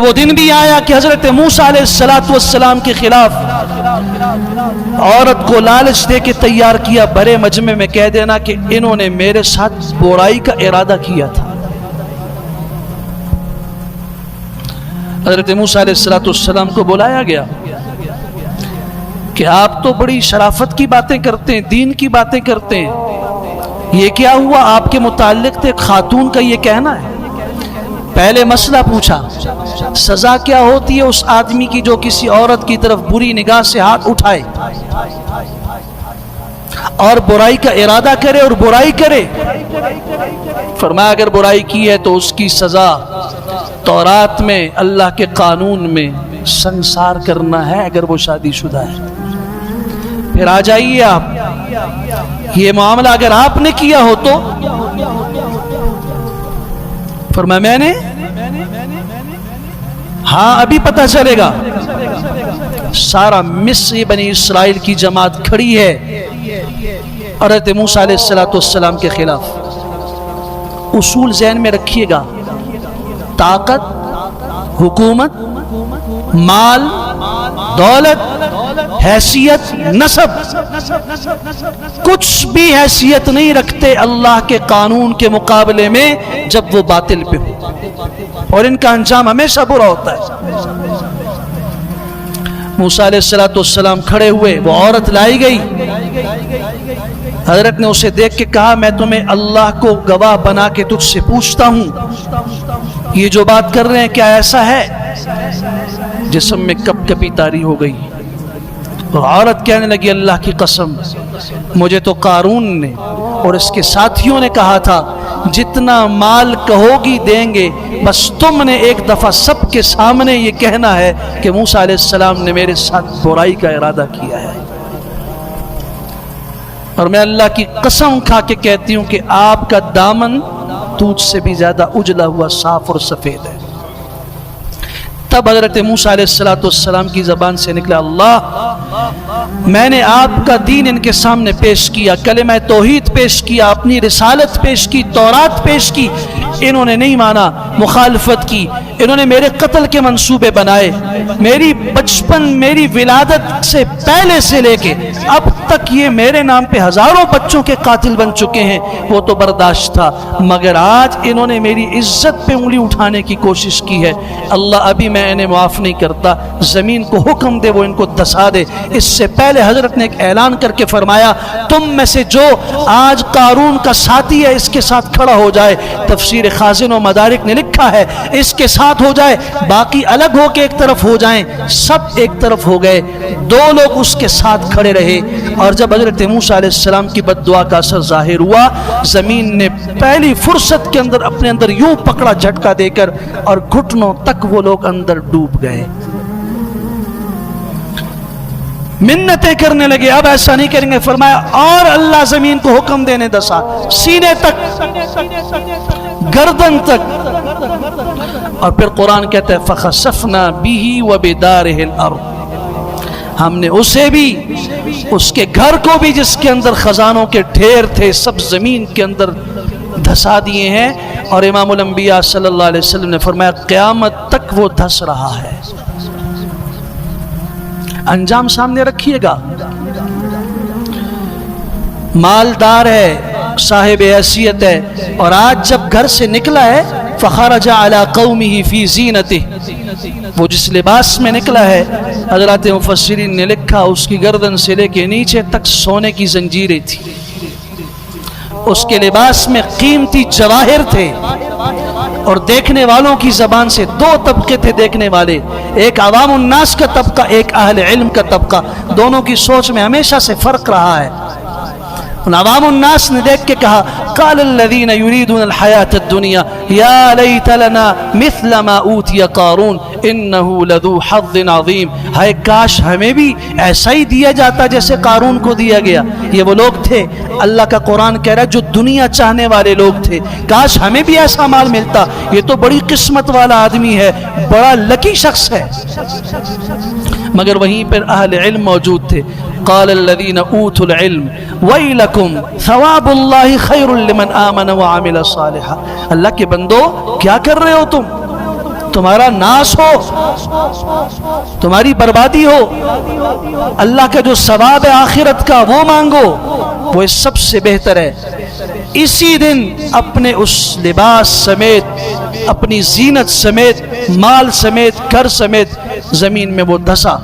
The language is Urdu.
وہ دن بھی آیا کہ حضرت موسیٰ علیہ السلام کے خلاف عورت کو لالچ دے کے تیار کیا، بڑے مجمع میں کہہ دینا کہ انہوں نے میرے ساتھ برائی کا ارادہ کیا تھا۔ حضرت موسیٰ علیہ السلام کو بلایا گیا کہ آپ تو بڑی شرافت کی باتیں کرتے ہیں، دین کی باتیں کرتے ہیں، یہ کیا ہوا؟ آپ کے متعلق ایک خاتون کا یہ کہنا ہے۔ پہلے مسئلہ پوچھا، سزا کیا ہوتی ہے اس آدمی کی جو کسی عورت کی طرف بری نگاہ سے ہاتھ اٹھائے اور برائی کا ارادہ کرے اور برائی کرے؟ فرمایا اگر برائی کی ہے تو اس کی سزا تورات میں، اللہ کے قانون میں سنسار کرنا ہے اگر وہ شادی شدہ ہے۔ پھر آ جائیے آپ، یہ معاملہ اگر آپ نے کیا ہو تو؟ فرمایا میں نے؟ ہاں ابھی پتہ چلے گا۔ سارا مصر بنی اسرائیل کی جماعت کھڑی ہے حضرت موسیٰ علیہ السلام کے خلاف۔ اصول ذہن میں رکھیے گا، طاقت، حکومت، مال، دولت، حیثیت، نسب، کچھ بھی حیثیت نہیں رکھتے اللہ کے قانون کے مقابلے میں جب وہ باطل پہ ہو، اور ان کا انجام ہمیشہ برا ہوتا ہے۔ موسیٰ علیہ السلام کھڑے ہوئے، وہ عورت لائی گئی، حضرت نے اسے دیکھ کے کہا میں تمہیں اللہ کو گواہ بنا کے تجھ سے پوچھتا ہوں، یہ جو بات کر رہے ہیں کیا ایسا ہے؟ جسم میں کپ کپی طاری ہو گئی، اور عورت کہنے لگی اللہ کی قسم مجھے تو قارون نے اور اس کے ساتھیوں نے کہا تھا جتنا مال کہو گی دیں گے، بس تم نے ایک دفعہ سب کے سامنے یہ کہنا ہے کہ موسیٰ علیہ السلام نے میرے ساتھ برائی کا ارادہ کیا ہے۔ اور میں اللہ کی قسم کھا کے کہتی ہوں کہ آپ کا دامن دودھ سے بھی زیادہ اجلا ہوا صاف اور سفید ہے۔ تب حضرت موسیٰ علیہ السلام کی زبان سے نکلا اللہ میں نے آپ کا دین ان کے سامنے پیش کیا، کلمہ توحید پیش کیا، اپنی رسالت پیش کی، تورات پیش کی، انہوں نے نہیں مانا، مخالفت کی، انہوں نے میرے قتل کے منصوبے بنائے، میری بچپن، میری ولادت سے پہلے سے لے کے اب تک یہ میرے نام پہ ہزاروں بچوں کے قاتل بن چکے ہیں، وہ تو برداشت تھا، مگر آج انہوں نے میری عزت پہ انگلی اٹھانے کی کوشش کی ہے، اللہ ابھی میں انہیں معاف نہیں کرتا، زمین کو حکم دے وہ ان کو دسا دے۔ اس سے پہلے حضرت نے ایک اعلان کر کے فرمایا تم میں سے جو آج قارون کا ساتھی ہے اس کے ساتھ کھڑا ہو جائے، تفسیر خازن و مدارک نے لکھا ہے اس کے ساتھ ہو جائے، باقی الگ ہو کے ایک طرف ہو جائیں، سب ایک طرف ہو گئے، دو لوگ اس کے ساتھ کھڑے رہے، اور جب حضرت موسیٰ علیہ السلام کی بد دعا کا اثر ظاہر ہوا، زمین نے پہلی فرصت کے اندر اپنے اندر یوں پکڑا جھٹکا دے کر، اور گھٹنوں تک وہ لوگ اندر ڈوب گئے، منتیں کرنے لگے اب ایسا نہیں کریں گے۔ فرمایا اور اللہ زمین کو حکم دینے دسا، سینے تک، گردن تک، اور پھر قرآن کہتا ہے فَخَسَفْنَا بِهِ وَبِدَارِهِ الْأَرْضِ، ہم نے اسے بھی، اس کے گھر کو بھی جس کے اندر خزانوں کے ڈھیر تھے، سب زمین کے اندر دھسا دیے ہیں، اور امام الانبیاء صلی اللہ علیہ وسلم نے فرمایا قیامت تک وہ دھس رہا ہے۔ انجام سامنے رکھیے گا، مالدار ہے، صاحب حیثیت ہے، اور آج جب گھر سے نکلا ہے فخرج علی قومہ فی زینتہ، وہ جس لباس میں نکلا ہے حضرات مفسرین نے لکھا اس کی گردن سے لے کے نیچے تک سونے کی زنجیریں تھی، اس کے لباس میں قیمتی جواہر تھے، اور دیکھنے والوں کی زبان سے دو طبقے تھے دیکھنے والے، ایک عوام الناس کا طبقہ، ایک اہل علم کا طبقہ، دونوں کی سوچ میں ہمیشہ سے فرق رہا ہے۔ عوام الناس نے دیکھ کے کہا قال الذين يريدون الحياة الدنيا يا ليت لنا مثل ما اوتي قارون انه لذو حظ عظيم، ہائے کاش ہمیں بھی ایسا ہی دیا جاتا جیسے قارون کو دیا گیا۔ یہ وہ لوگ تھے، اللہ کا قرآن کہہ رہا ہے جو دنیا چاہنے والے لوگ تھے، کاش ہمیں بھی ایسا مال ملتا، یہ تو بڑی قسمت والا آدمی ہے، بڑا لکی شخص ہے۔ مگر وہیں پر اہل علم موجود تھے، قال الذين اوتوا العلم ويلكم ثواب الله خير لمن آمن وعمل صالحا، اللہ کے بندو کیا کر رہے ہو تم؟ تمہارا ناس ہو، تمہاری بربادی ہو، اللہ کا جو ثواب ہے آخرت کا وہ مانگو، وہ سب سے بہتر ہے۔ اسی دن اپنے اس لباس سمیت، اپنی زینت سمیت، مال سمیت، گھر سمیت زمین میں وہ دھسا۔